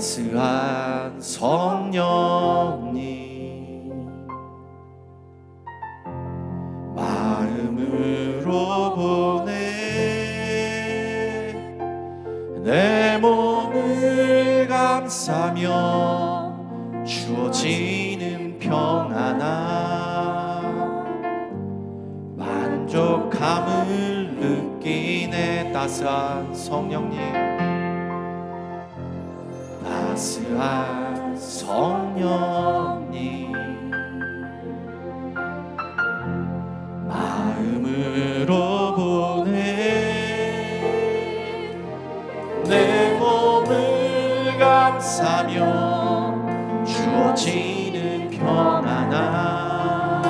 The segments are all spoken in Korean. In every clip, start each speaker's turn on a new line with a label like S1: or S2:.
S1: 따스한 성령님 마음으로 보내 내 몸을 감싸며 주어지는 평안함 만족함을 느끼네. 따스한 성령님 따스한 성령님 마음으로 보내 내 몸을 감싸며 주어지는 평안함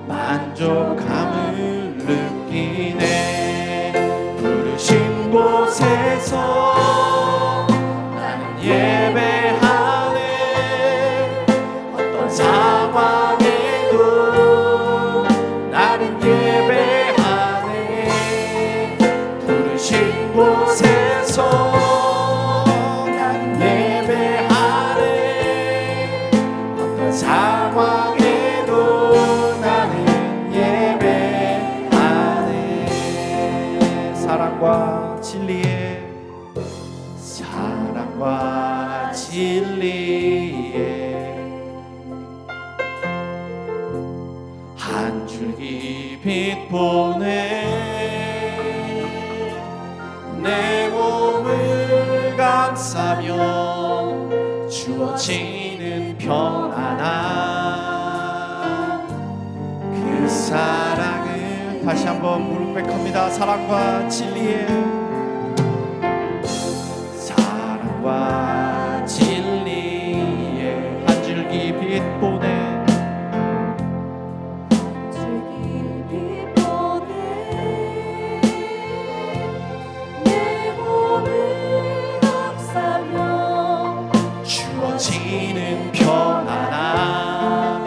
S1: 만족함을 느끼네. 부르신 곳에서 나는 예배하네. 어떤 상황에도 나는 예배하네. 부르신 곳에서 나는 예배하네. 어떤 상황에도 나는 예배하네. 사랑과 진리에 사랑과 진리에 한 줄기 빛 보내 내 몸을 감싸며 주어지는 평안함 그 사랑을 다시 한번 고백합니다. 사랑과 진리에 사랑과 진리에 한 줄기 빛 보내 주어지는 평안함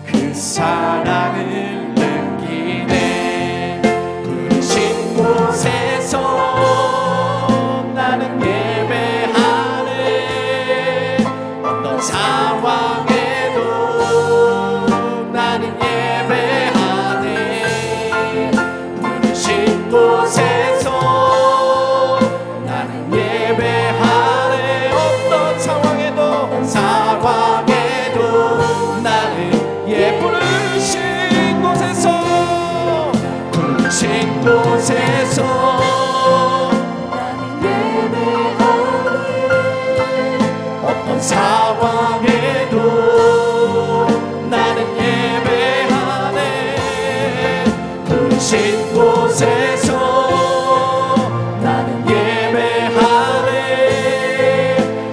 S1: 그 사랑을 느끼네. 부르신 곳에서 나는 예배하네. 어떤 상황에도 나는 예배하네. 부르신 곳에서 나는 예배하네. 어떤 상황에도 나는 부르신 곳에서 부르신 곳에서 나는 예배하네. 어떤 상황에도 나는 예배하네. 부르신 곳에서 나는 예배하네.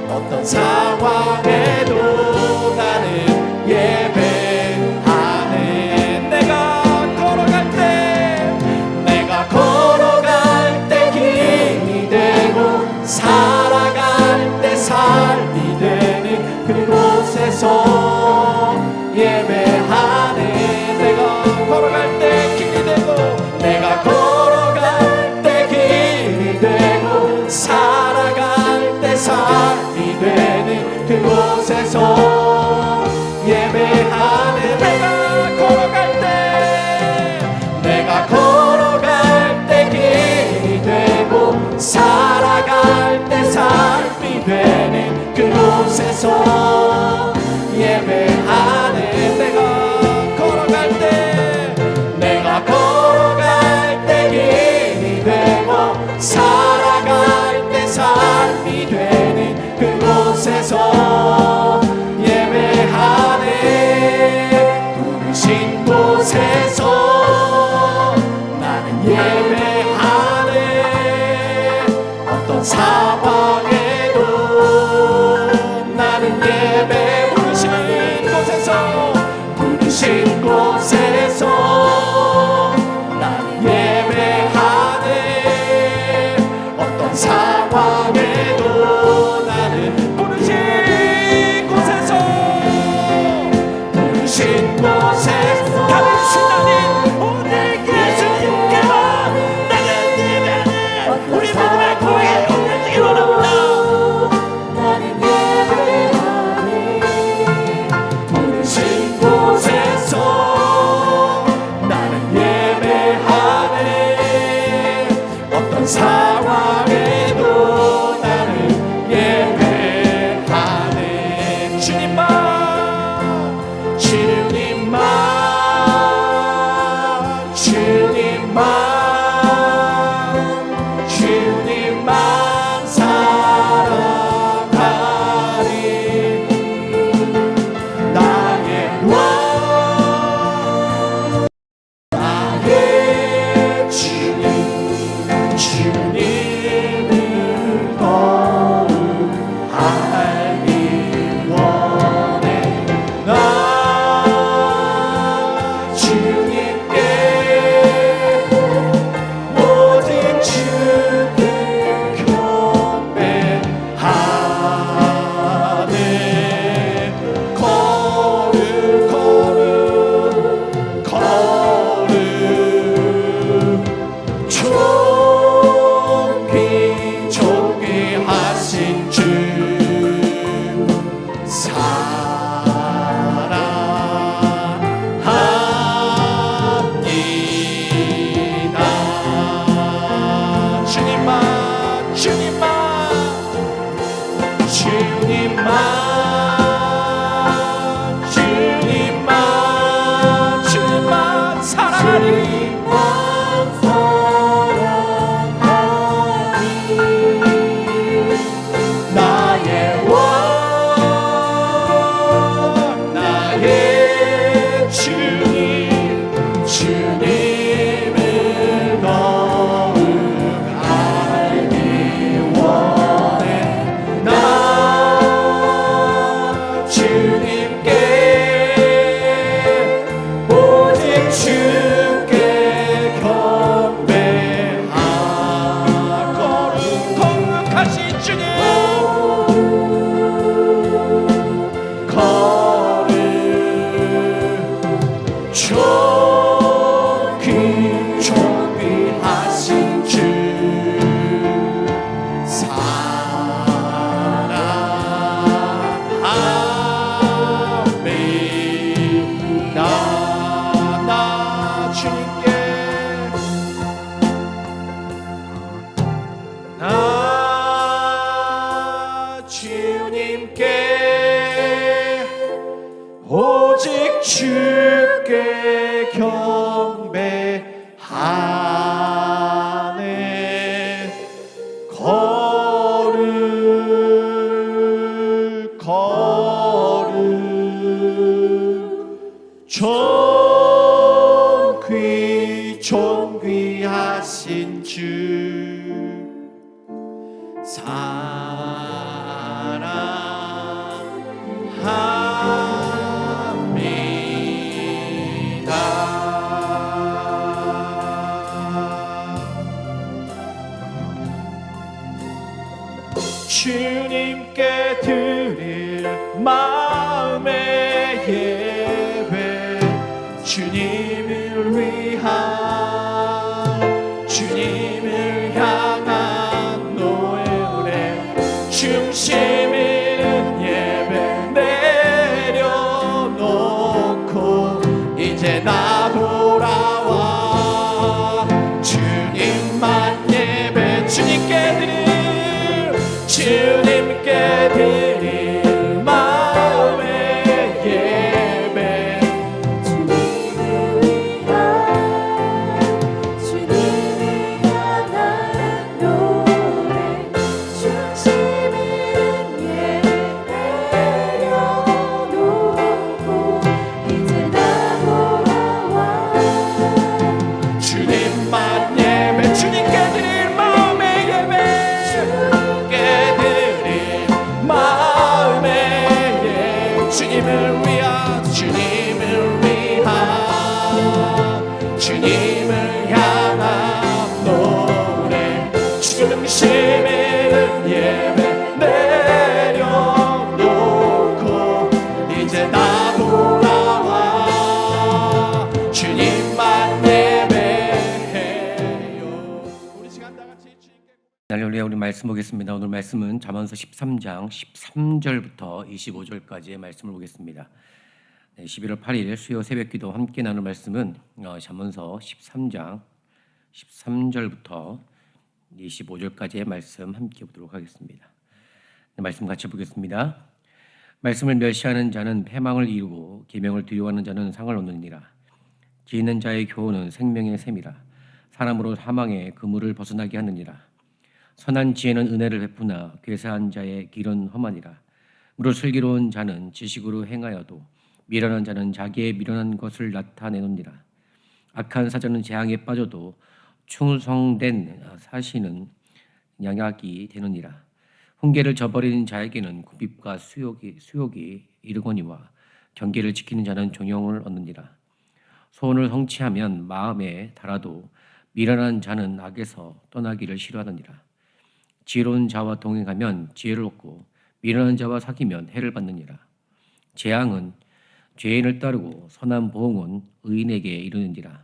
S1: 어떤 상황에도 나는 예배하네. 내가 걸어갈 때 길이 되고 살아갈 때 삶이 되는 그곳에서 예배하네. 내가 걸어갈 때 길이 되고 내가 걸어갈 주님만 사랑하리. 나의 왕 나의 주님 주님을 더욱 알기 원해. 나 주님께 오직 주께 경배하네. 거룩 거룩 거룩 존귀하신 주 사랑합니다. 주님만 사랑하리. 나의 왕 나의 주님 주님을 더욱 알기 원해. 나 주님께 오직 주께 경배하라. 거룩하신 주님 거룩 존귀하신 주 사랑합니다. 나 주님께 오직 주께 경배하네. 거룩 거룩 존귀하신 주 주님께 드릴 마음의 예배 주님을 위한 주님을 향한 노래 중심 있는 예배 내려놓고 이제 나 돌아와 주님만 예배 주님께 드릴 마음의 예배
S2: 주님을 위한 주님을 향한 노래 중심 있는 예배 내려놓고 이제 나 돌아와
S1: 주님만 예배 주님께 드릴 마음의 예배 주님을 위한 주님을 향한 노래 중심 있는 예배 내려놓고 이제 나 돌아와 주님만 예배해요. 우리 시간 다 같이
S3: 할렐루야. 우리 말씀 보겠습니다. 오늘 말씀은 잠언서 13장 13절부터 25절까지의 말씀을 보겠습니다. 11월 8일 수요 새벽기도 함께 나눌 말씀은 잠언서 13장 13절부터 25절까지의 말씀 함께 보도록 하겠습니다. 말씀 같이 보겠습니다. 말씀을 멸시하는 자는 패망을 이루고 계명을 두려워하는 자는 상을 얻느니라. 지혜 있는 자의 교훈은 생명의 샘이라. 사람으로 사망의 그물을 벗어나게 하느니라. 선한 지혜는 은혜를 베푸나 괴사한 자의 길은 험하니라. 무릇 슬기로운 자는 지식으로 행하여도 미련한 자는 자기의 미련한 것을 나타내느니라. 악한 사자는 재앙에 빠져도 충성된 사시는 양약이 되느니라. 훈계를 저버리는 자에게는 굽입과 수욕이 이르거니와 경계를 지키는 자는 존영을 얻느니라. 소원을 성취하면 마음에 달아도 미련한 자는 악에서 떠나기를 싫어하느니라. 지혜로운 자와 동행하면 지혜를 얻고 미련한 자와 사귀면 해를 받느니라. 재앙은 죄인을 따르고 선한 보응은 의인에게 이르느니라.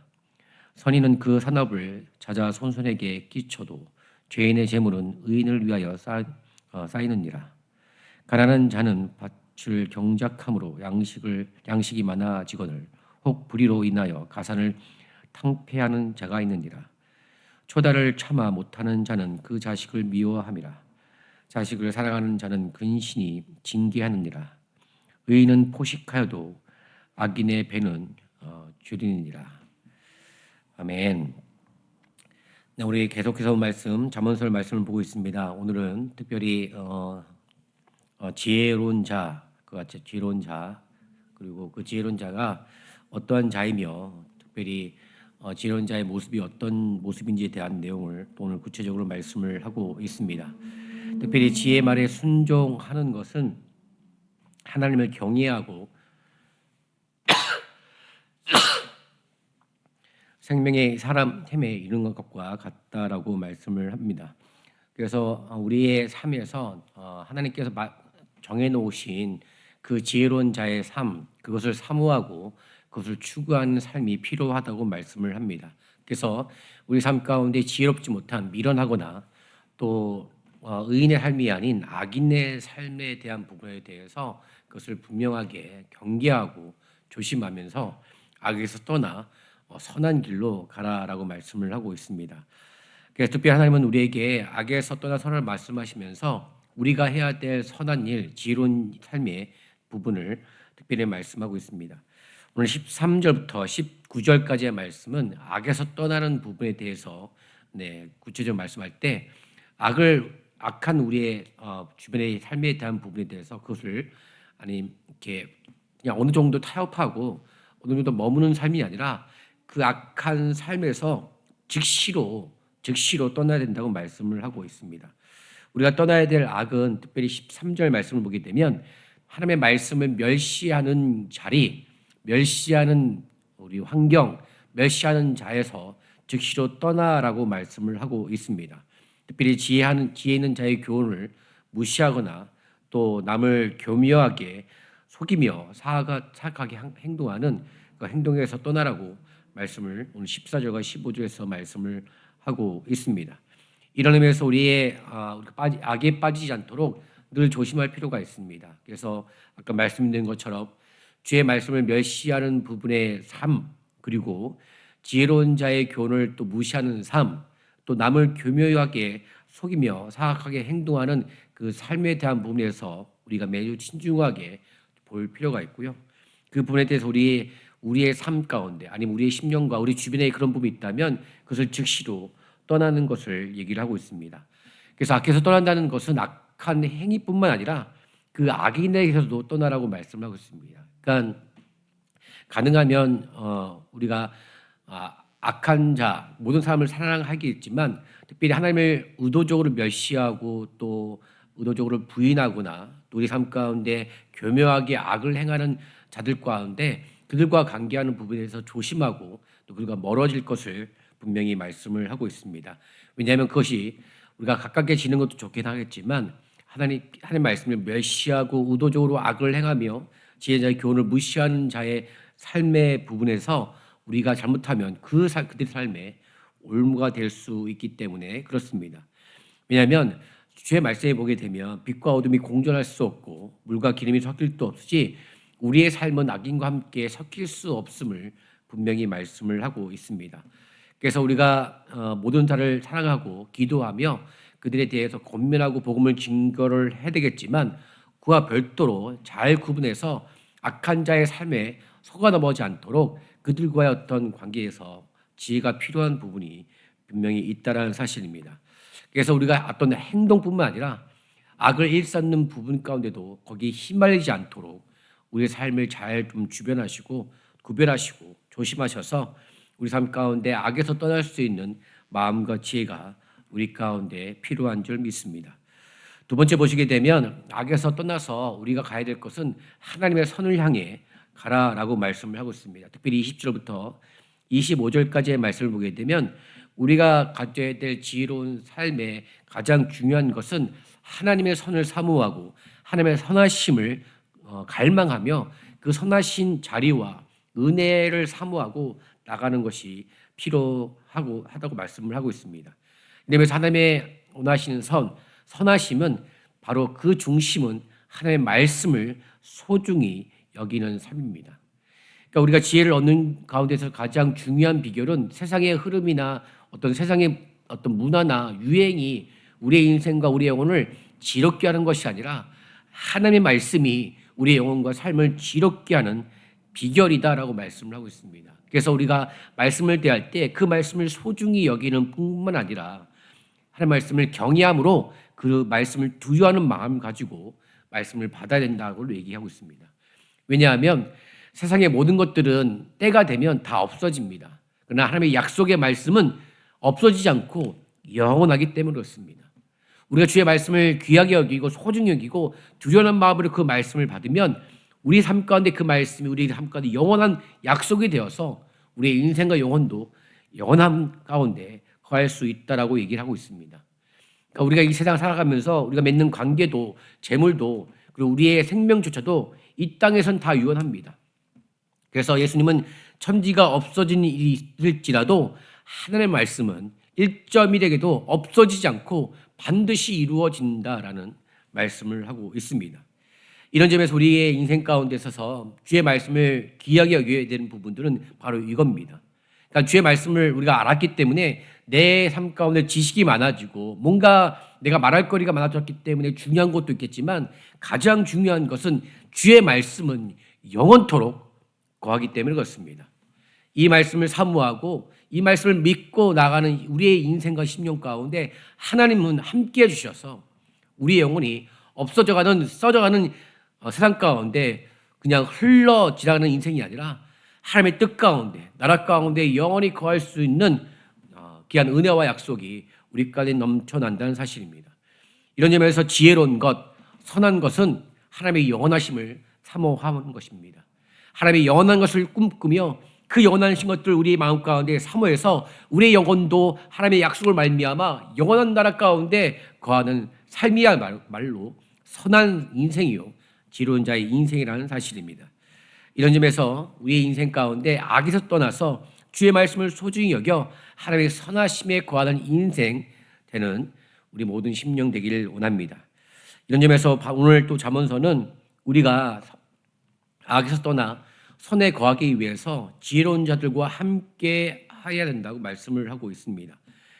S3: 선인은 그 산업을 찾아 손손에게 끼쳐도 죄인의 재물은 의인을 위하여 쌓이느니라. 가난한 자는 밭을 경작함으로 양식이 많아지거늘 혹 불의로 인하여 가산을 탕폐하는 자가 있느니라. 초다를 참아 못하는 자는 그 자식을 미워함이라. 자식을 사랑하는 자는 근신이 징계하느니라. 의인은 포식하여도 악인의 배는 줄이느니라. 아멘. 네, 우리 계속해서 잠언서 말씀을 보고 있습니다. 오늘은 특별히 지혜로운 자, 그같이 지혜로운 자, 그리고 그 지혜로운 자가 어떠한 자이며 특별히 지혜로운 자의 모습이 어떤 모습인지에 대한 내용을 오늘 구체적으로 말씀을 하고 있습니다. 특별히 지혜의 말에 순종하는 것은 하나님을 경외하고 생명의 사람 템에 이르는 것과 같다라고 말씀을 합니다. 그래서 우리의 삶에서 하나님께서 정해놓으신 그 지혜로운 자의 삶, 그것을 사모하고 그것을 추구하는 삶이 필요하다고 말씀을 합니다. 그래서 우리 삶 가운데 지혜롭지 못한 미련하거나 또 의인의 삶이 아닌 악인의 삶에 대한 부분에 대해서 그것을 분명하게 경계하고 조심하면서 악에서 떠나 선한 길로 가라라고 말씀을 하고 있습니다. 그래서 특별히 하나님은 우리에게 악에서 떠나 선을 말씀하시면서 우리가 해야 될 선한 일, 지혜로운 삶의 부분을 특별히 말씀하고 있습니다. 오늘 13절부터 19절까지의 말씀은 악에서 떠나는 부분에 대해서 구체적으로 말씀할 때 악한 우리의 주변의 삶에 대한 부분에 대해서 그것을 이렇게 그냥 어느 정도 타협하고 어느 정도 머무는 삶이 아니라 그 악한 삶에서 즉시로 떠나야 된다고 말씀을 하고 있습니다. 우리가 떠나야 될 악은 특별히 13절 말씀을 보게 되면 하나님의 말씀을 멸시하는 자리, 멸시하는 우리 환경, 멸시하는 자에서 즉시로 떠나라고 말씀을 하고 있습니다. 특별히 지혜 있는 자의 교훈을 무시하거나 또 남을 교묘하게 속이며 사악하게 행동하는 그 행동에서 떠나라고 말씀을 오늘 14절과 15절에서 말씀을 하고 있습니다. 이런 의미에서 우리가 악에 빠지지 않도록 늘 조심할 필요가 있습니다. 그래서 아까 말씀드린 것처럼 주의 말씀을 멸시하는 부분의 삶, 그리고 지혜로운 자의 교훈을 또 무시하는 삶, 또 남을 교묘하게 속이며 사악하게 행동하는 그 삶에 대한 부분에서 우리가 매우 신중하게 볼 필요가 있고요. 그 부분에 대해서 우리의 삶 가운데 아니면 우리의 심령과 우리 주변에 그런 부분이 있다면 그것을 즉시로 떠나는 것을 얘기를 하고 있습니다. 그래서 악에서 떠난다는 것은 악한 행위뿐만 아니라 그 악인에게서도 떠나라고 말씀을 하고 있습니다. 그러니까 가능하면 우리가 악한 자, 모든 사람을 사랑하겠지만 특별히 하나님을 의도적으로 멸시하고 또 의도적으로 부인하거나 또 우리 삶 가운데 교묘하게 악을 행하는 자들 가운데 그들과 관계하는 부분에서 조심하고 또 그들과 멀어질 것을 분명히 말씀을 하고 있습니다. 왜냐하면 그것이 우리가 가깝게지는 것도 좋긴 하겠지만 하나님 말씀을 멸시하고 의도적으로 악을 행하며 지혜자의 교훈을 무시하는 자의 삶의 부분에서 우리가 잘못하면 그들의 삶에 올무가 될 수 있기 때문에 그렇습니다. 왜냐하면 주의 말씀에 보게 되면 빛과 어둠이 공존할 수 없고 물과 기름이 섞일 수도 없이 우리의 삶은 악인과 함께 섞일 수 없음을 분명히 말씀을 하고 있습니다. 그래서 우리가 모든 자를 사랑하고 기도하며 그들에 대해서 권면하고 복음을 증거를 해야 되겠지만 그와 별도로 잘 구분해서 악한 자의 삶에 속아 넘어지 않도록 그들과의 어떤 관계에서 지혜가 필요한 부분이 분명히 있다라는 사실입니다. 그래서 우리가 어떤 행동뿐만 아니라 악을 일삼는 부분 가운데도 거기에 휘말리지 않도록 우리의 삶을 잘 좀 주변하시고 구별하시고 조심하셔서 우리 삶 가운데 악에서 떠날 수 있는 마음과 지혜가 우리 가운데 필요한 줄 믿습니다. 두 번째 보시게 되면 악에서 떠나서 우리가 가야 될 것은 하나님의 선을 향해 가라라고 말씀을 하고 있습니다. 특별히 20절부터 25절까지의 말씀을 보게 되면 우리가 가져야 될 지혜로운 삶의 가장 중요한 것은 하나님의 선을 사모하고 하나님의 선하심을 갈망하며 그 선하신 자리와 은혜를 사모하고 나가는 것이 필요하다고 말씀을 하고 있습니다. 그래서 하나님의 원하시는 선하심은 바로 그 중심은 하나님의 말씀을 소중히 여기는 삶입니다. 그러니까 우리가 지혜를 얻는 가운데서 가장 중요한 비결은 세상의 흐름이나 어떤 세상의 어떤 문화나 유행이 우리의 인생과 우리의 영혼을 지롭게 하는 것이 아니라 하나님의 말씀이 우리의 영혼과 삶을 지롭게 하는 비결이다라고 말씀을 하고 있습니다. 그래서 우리가 말씀을 대할 때 그 말씀을 소중히 여기는 뿐만 아니라 하나님의 말씀을 경외함으로 그 말씀을 두려워하는 마음 가지고 말씀을 받아야 된다고 얘기하고 있습니다. 왜냐하면 세상의 모든 것들은 때가 되면 다 없어집니다. 그러나 하나님의 약속의 말씀은 없어지지 않고 영원하기 때문에 그렇습니다. 우리가 주의 말씀을 귀하게 여기고 소중히 여기고 두려워하는 마음으로 그 말씀을 받으면 우리 삶 가운데 그 말씀이 우리 삶 가운데 영원한 약속이 되어서 우리의 인생과 영혼도 영원함 가운데 거할 수 있다라고 얘기를 하고 있습니다. 그러니까 우리가 이 세상 살아가면서 우리가 맺는 관계도 재물도 그리고 우리의 생명조차도 이 땅에선 다 유한합니다. 그래서 예수님은 천지가 없어진 일이 있을지라도 하나님의 말씀은 1.1에게도 없어지지 않고 반드시 이루어진다라는 말씀을 하고 있습니다. 이런 점에서 우리의 인생 가운데 있어서 주의 말씀을 귀하게 여겨야 되는 부분들은 바로 이겁니다. 그러니까 주의 말씀을 우리가 알았기 때문에 내 삶 가운데 지식이 많아지고 뭔가 내가 말할 거리가 많아졌기 때문에 중요한 것도 있겠지만 가장 중요한 것은 주의 말씀은 영원토록 거하기 때문에 그렇습니다. 이 말씀을 사모하고 이 말씀을 믿고 나가는 우리의 인생과 심령 가운데 하나님은 함께 해주셔서 우리의 영혼이 없어져가는 써져가는 세상 가운데 그냥 흘러 지나가는 인생이 아니라 하나님의 뜻 가운데 나라 가운데 영원히 거할 수 있는 귀한 은혜와 약속이 우리 가운데 넘쳐난다는 사실입니다. 이런 점에서 지혜로운 것, 선한 것은 하나님의 영원하심을 사모하는 것입니다. 하나님의 영원한 것을 꿈꾸며 그 영원하신 것들 우리의 마음 가운데 사모해서 우리의 영혼도 하나님의 약속을 말미암아 영원한 나라 가운데 거하는 삶이야말로 선한 인생이요 지혜로운 자의 인생이라는 사실입니다. 이런 점에서 우리의 인생 가운데 악에서 떠나서 주의 말씀을 소중히 여겨 하나님의 선하심에 거하는 인생 되는 우리 모든 심령 되기를 원합니다. 이런 점에서 오늘 또 잠언서는 우리가 악에서 떠나 선에 거하기 위해서 지혜로운 자들과 함께 해야 된다고 말씀을 하고 있습니다.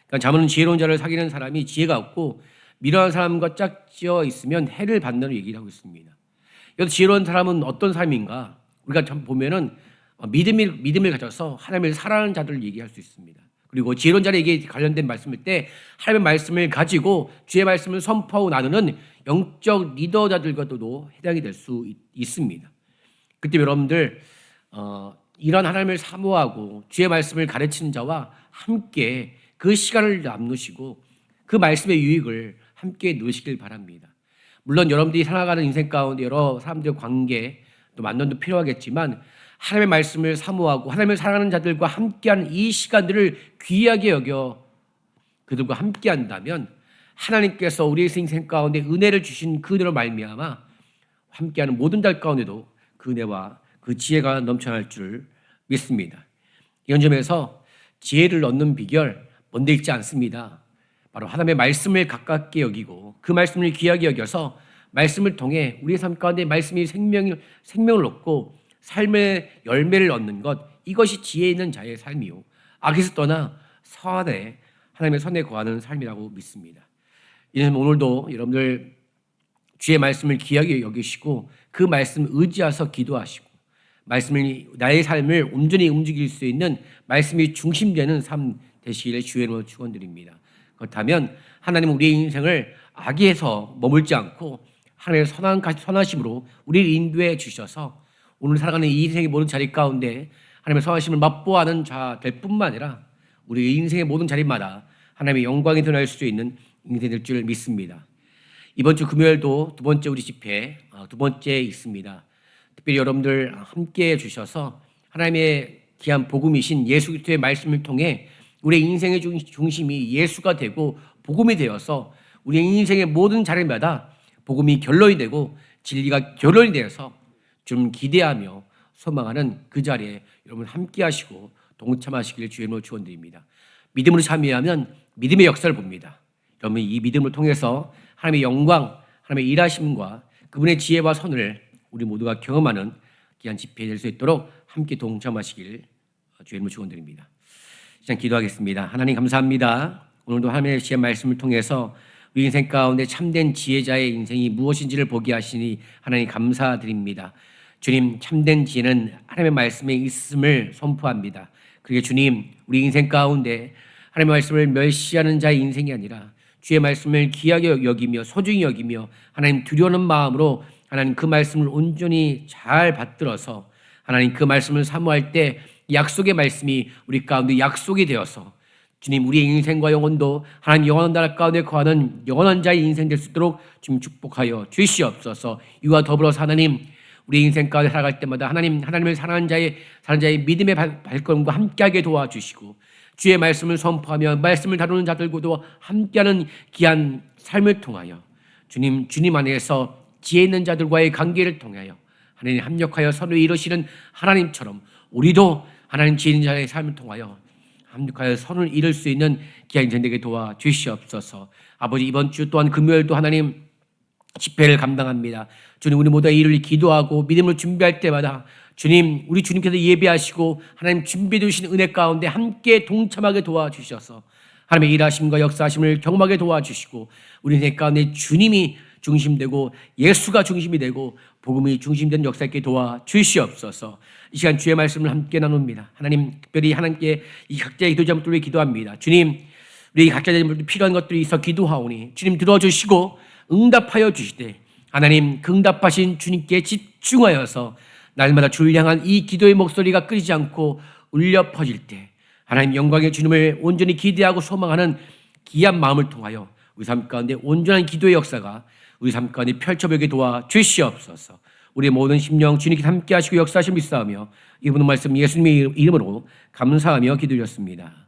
S3: 그러니까 잠언은 지혜로운 자를 사귀는 사람이 지혜가 없고 미련한 사람과 짝지어 있으면 해를 받는다는 얘기를 하고 있습니다. 여기서 지혜로운 사람은 어떤 삶인가? 우리가 참 보면은 믿음을 가져서 하나님을 사랑하는 자들을 얘기할 수 있습니다. 그리고 지혜로운 자에게 관련된 말씀일 때 하나님의 말씀을 가지고 주의 말씀을 선포하고 나누는 영적 리더자들과도 해당이 될 수 있습니다. 그때 여러분들 이런 하나님을 사모하고 주의 말씀을 가르치는 자와 함께 그 시간을 나누시고 그 말씀의 유익을 함께 누리시길 바랍니다. 물론 여러분들이 살아가는 인생 가운데 여러 사람들의 관계 또 만남도 필요하겠지만 하나님의 말씀을 사모하고 하나님을 사랑하는 자들과 함께하는 이 시간들을 귀하게 여겨 그들과 함께한다면 하나님께서 우리의 인생 가운데 은혜를 주신 그대로 말미암아 함께하는 모든 달 가운데도 그 은혜와 그 지혜가 넘쳐날 줄 믿습니다. 이런 점에서 지혜를 얻는 비결 먼데 있지 않습니다. 바로 하나님의 말씀을 가깝게 여기고 그 말씀을 귀하게 여겨서 말씀을 통해 우리의 삶 가운데 말씀이 생명을 얻고 삶의 열매를 얻는 것, 이것이 지혜 있는 자의 삶이요 악에서 떠나 선에 하나님의 선에 거하는 삶이라고 믿습니다. 이는 오늘도 여러분들 주의 말씀을 귀하게 여기시고 그 말씀을 의지하서 기도하시고 말씀을 나의 삶을 온전히 움직일 수 있는 말씀이 중심되는 삶 되시기를 주의 이름으로 축원드립니다. 그렇다면 하나님 우리의 인생을 악에서 머물지 않고 하나님의 선하심으로 우리를 인도해 주셔서 오늘 살아가는 이 인생의 모든 자리 가운데 하나님의 선하심을 맛보아하는 자 될 뿐만 아니라 우리 인생의 모든 자리마다 하나님의 영광이 드러날 수 있는 인생이 될 줄 믿습니다. 이번 주 금요일도 두 번째 우리 집회 두 번째 있습니다. 특별히 여러분들 함께해 주셔서 하나님의 귀한 복음이신 예수 그리스도의 말씀을 통해 우리의 인생의 중심이 예수가 되고 복음이 되어서 우리의 인생의 모든 자리마다 복음이 결론이 되고 진리가 결론이 되어서 좀 기대하며 소망하는 그 자리에 여러분 함께하시고 동참하시기를 주의 이름으로 축원드립니다. 믿음으로 참여하면 믿음의 역사를 봅니다. 여러분 이 믿음을 통해서 하나님의 영광, 하나님의 일하심과 그분의 지혜와 선을 우리 모두가 경험하는 귀한 집회 될 수 있도록 함께 동참하시길 주의 이름으로 축원드립니다. 시작 기도하겠습니다. 하나님 감사합니다. 오늘도 하나님의 지혜 말씀을 통해서 우리 인생 가운데 참된 지혜자의 인생이 무엇인지를 보게 하시니 하나님 감사드립니다. 주님 참된 지혜는 하나님의 말씀에 있음을 선포합니다. 그게 주님 우리 인생 가운데 하나님의 말씀을 멸시하는 자의 인생이 아니라 주의 말씀을 귀하게 여기며 소중히 여기며 하나님 두려워하는 마음으로 하나님 그 말씀을 온전히 잘 받들어서 하나님 그 말씀을 사모할 때 약속의 말씀이 우리 가운데 약속이 되어서 주님 우리의 인생과 영혼도 하나님 영원한 나라 가운데 거하는 영원한 자의 인생 될 수 있도록 주님 축복하여 주시옵소서. 이와 더불어서 하나님 우리 인생 가운데 살아갈 때마다 하나님을 사랑하는 자의 믿음의 발걸음과 함께하게 도와주시고 주의 말씀을 선포하며 말씀을 다루는 자들과도 함께하는 귀한 삶을 통하여 주님 안에서 지혜 있는 자들과의 관계를 통하여 하나님 합력하여 선을 이루시는 하나님처럼 우리도 하나님 지혜 있는 자의 삶을 통하여 합력하여 선을 이룰 수 있는 귀한 인생 되게 도와주시옵소서. 아버지 이번 주 또한 금요일도 하나님 집회를 감당합니다. 주님 우리 모두 이를 기도하고 믿음을 준비할 때마다 주님 우리 주님께서 예배하시고 하나님 준비해 주신 은혜 가운데 함께 동참하게 도와주셔서 하나님의 일하심과 역사하심을 경험하게 도와주시고 우리 인생 가운데 주님이 중심되고 예수가 중심이 되고 복음이 중심된 역사 있게 도와주시옵소서. 이 시간 주의 말씀을 함께 나눕니다. 하나님 특별히 하나님께 이 각자의 기도 제목들을 위해 기도합니다. 주님 우리 각자의 제목들 필요한 것들이 있어 기도하오니 주님 들어주시고 응답하여 주시되 하나님 그 응답하신 주님께 집중하여서 날마다 주를 향한 이 기도의 목소리가 끊이지 않고 울려 퍼질 때 하나님 영광의 주님을 온전히 기대하고 소망하는 귀한 마음을 통하여 우리 삶 가운데 온전한 기도의 역사가 우리 삶 가운데 펼쳐보게 도와주시옵소서. 우리의 모든 심령 주님께 함께 하시고 역사하심을 믿사오며 이분의 말씀 예수님의 이름으로 감사하며 기도드렸습니다.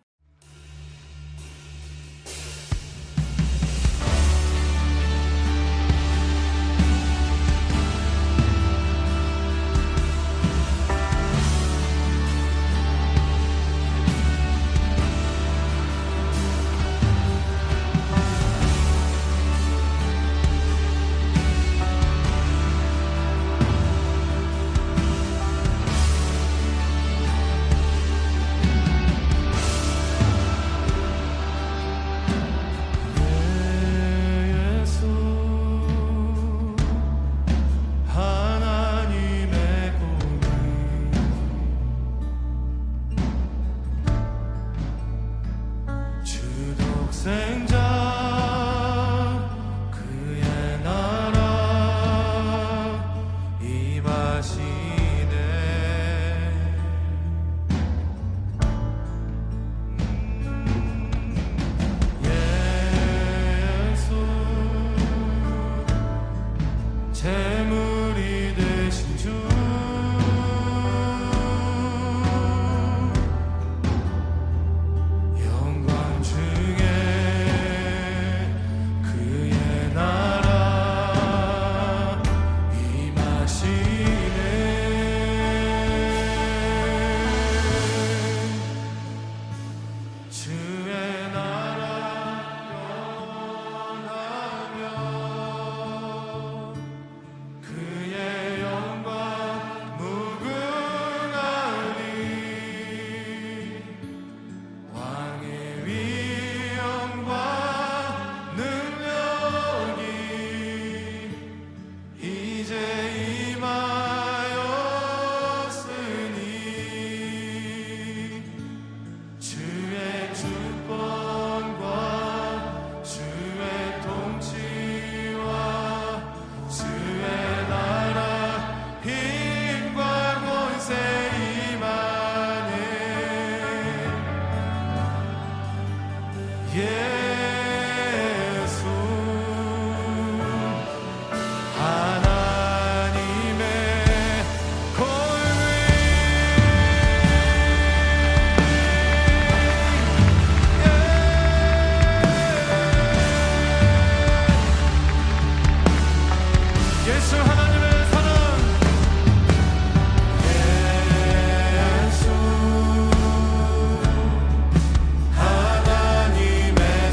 S1: 예수 하나님의 골위 예수 하나님의 사랑 예수 하나님의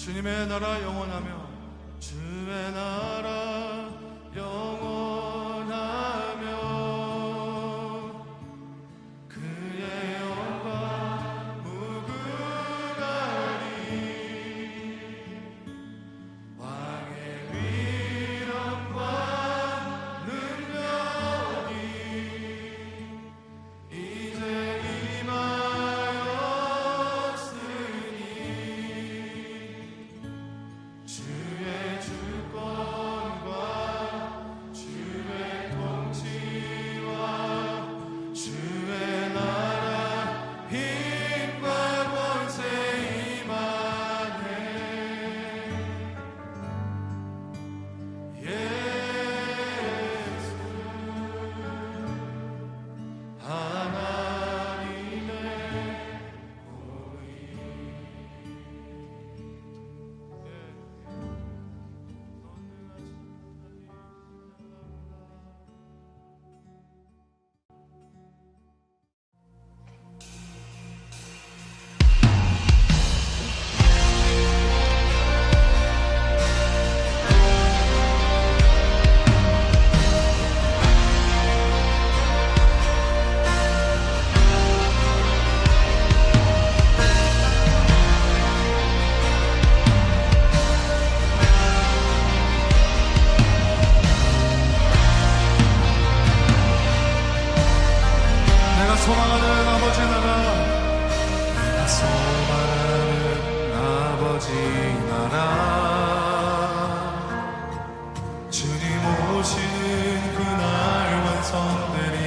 S4: 주님의 나라 영원하며 주의 나라 영원하며 그의 영광 무궁하리 왕의 위엄과 능력이 이제 임하였으니 주의 주권과 주의 통치와 주의 나라 힘과 권세 임하네 예수 하나님의 보이 내가 소망하는 아버지 나라 내가 소망하는 아버지 나라 주님 오시는 그날 완성되리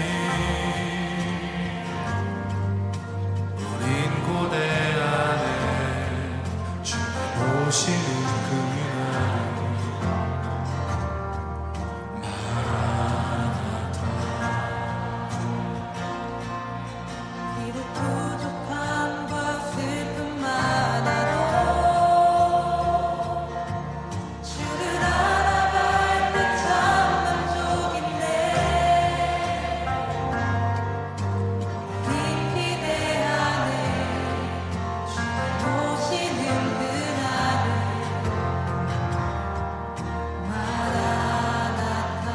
S4: 우린 고대하네 주님 오시는 그날
S2: 비록 부족함과 슬픔 많아도 주를 알아갈 때 참 만족인데 깊이 대하네 주님 오시는 그날을 마라나타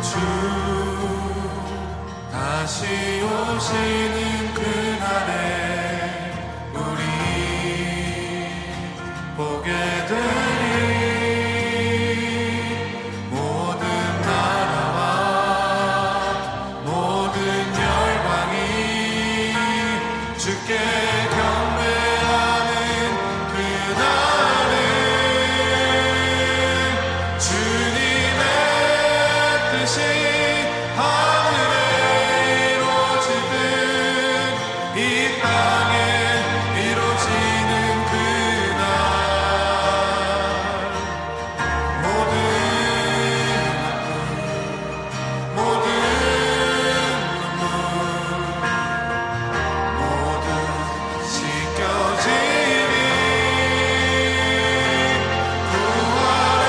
S4: 주 다시 오시는 그날에 우리 보게 되리 모든 나라와 모든 열방이 주께 경배하는 그날은 주님의 뜻이 하늘에 이루어지듯 이 땅에 이루어지는 그날 모든 아픔 모든 눈물 모두 씻겨지리 부활의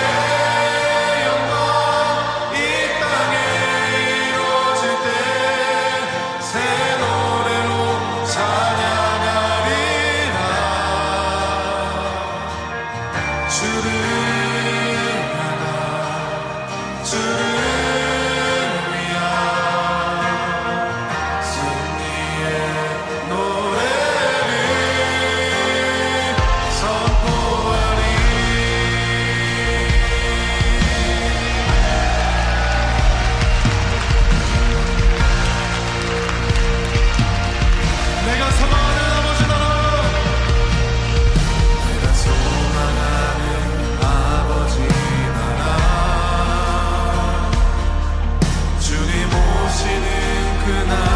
S4: 영광 이 땅에 이루어질 때 새 노래로 찬양하리라 주를 향한 주를 위한 승리의 노래를 선포하리 내가 소망하는 아버지 나라 내가 소망하는 아버지 나라 주님 오시는 그날